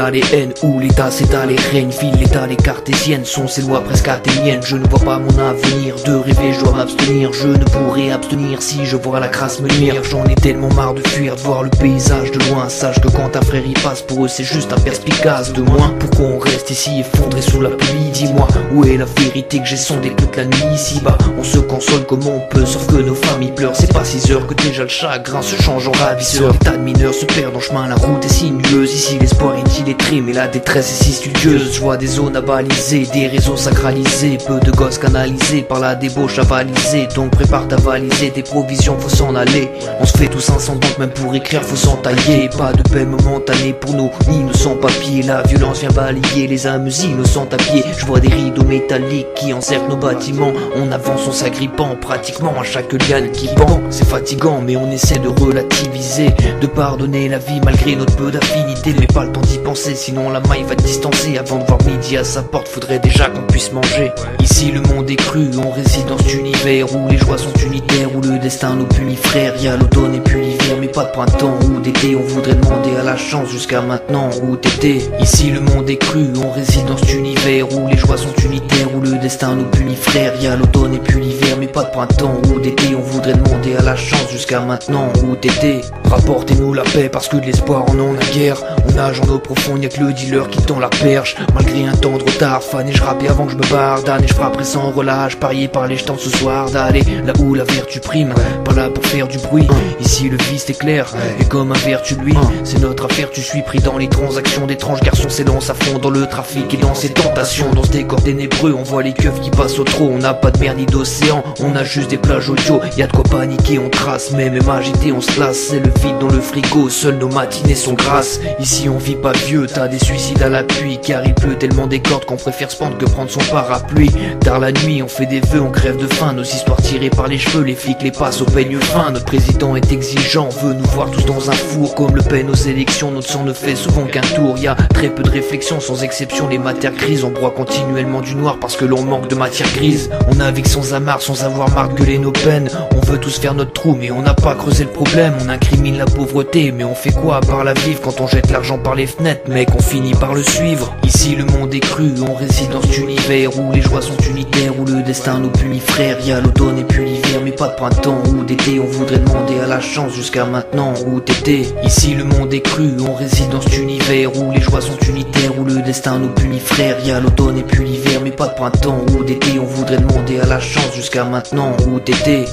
l'état, les haines, où l'état s'étale et règne. File l'état, les cartésiennes sont ces lois presque athéniennes. Je ne vois pas mon avenir, de rêver je dois m'abstenir. Je ne pourrais abstenir si je vois la crasse me nuire. J'en ai tellement marre de fuir, de voir le paysage de loin. Sache que quand ta frère y passe, pour eux c'est juste un perspicace de moins. Pourquoi on reste ici effondré sous la pluie? Dis-moi, où est la vérité que j'ai sondée toute la nuit? Ici-bas, on se console comme on peut, sauf que nos familles pleurent. C'est pas 6 heures que déjà le chagrin se change en ravisseur. Des tas de mineurs se perdent en chemin, la route est sinueuse. Ici l'espoir est illettré, mais la détresse est si studieuse. Je vois des zones avalisées, des réseaux sacralisés, peu de gosses canalisés par la débauche avalisée. Donc prépare ta valisée, tes provisions faut s'en aller. On se fait tous un sang, donc même pour écrire faut s'entailler. Pas de paix momentanée pour nous, ni nous sans papier. La violence vient balayer les âmes innocentes à pied. Je vois des rideaux métalliques qui encerclent nos bâtiments. On avance en s'agrippant pratiquement à chaque liane qui pend. C'est fatigant mais on essaie de relativiser, de pardonner la vie malgré notre peu d'affinité. Mais pas le temps d'y penser, sinon la maille va te distancer. Avant de voir midi à sa porte, faudrait déjà qu'on puisse manger. Ici le monde est cru, on réside dans cet univers où les joies sont unitaires, où le destin nous punit frère. Y'a l'automne et puis l'hiver, mais pas de printemps ou d'été. On voudrait demander à la chance jusqu'à maintenant où t'étais. Ici le monde est cru, on réside dans cet univers où les joies sont unitaires, où le destin nous punit frère. Y'a l'automne et puis l'hiver, mais pas de printemps ou d'été. On voudrait demander à la chance jusqu'à maintenant où t'étais. Rapportez-nous la paix parce que de l'espoir on en a guère. On nage en eau profonde, y'a que le dealer qui tend la perche. Malgré un temps de retard, fan et je rappais avant que je me barre. Dan et je frapperai sans relâche, parier par les jetons ce soir. D'aller là où la vertu prime, pas là pour faire du bruit. Ici le vice est clair, et comme un vertu lui, c'est notre affaire. Tu suis pris dans les transactions d'étranges garçons s'élancent à fond dans le trafic et dans ses tentations. Dans ce décor ténébreux, on voit les keufs qui passent au trot. On n'a pas de mer ni d'océan, on a juste des plages audio. Y'a de quoi paniquer, on trace, même agité, on se lasse. C'est le vide dans le frigo, seules nos matinées sont grasses. Ici on vit pas vieux, t'as des suicides à l'appui, car il pleut tellement des cordes qu'on préfère se pendre que prendre son parapluie. Tard la nuit, on fait des vœux, on crève de faim. Nos histoires tirées par les cheveux, les flics les passent au peigne fin. Notre président est exigeant, veut nous voir tous dans un four. Comme Le Pen aux élections, notre sang ne fait souvent qu'un tour. Y'a très peu de réflexion, sans exception les matières grises. On broie continuellement du noir parce que l'on manque de matière grise. On navigue sans amarre, sans avoir marre de gueuler nos peines. On veut tous faire notre trou, mais on n'a pas creusé le problème. On incrimine la pauvreté, mais on fait quoi à part la vivre? Quand on jette l'argent par les fenêtres, mec, on finit par le suivre. Ici le monde est cru, on réside dans cet univers où les joies sont unitaires, où le destin nous punit frère. Y'a l'automne et puis l'hiver, mais pas de printemps ou d'été. On voudrait demander à la chance jusqu'à maintenant où t'étais. Ici le monde est cru, on réside dans cet univers où les joies sont unitaires, où le destin nous punit frère. Y'a l'automne et puis l'hiver, mais pas de printemps ou d'été. On voudrait demander à la chance jusqu'à maintenant où t'étais.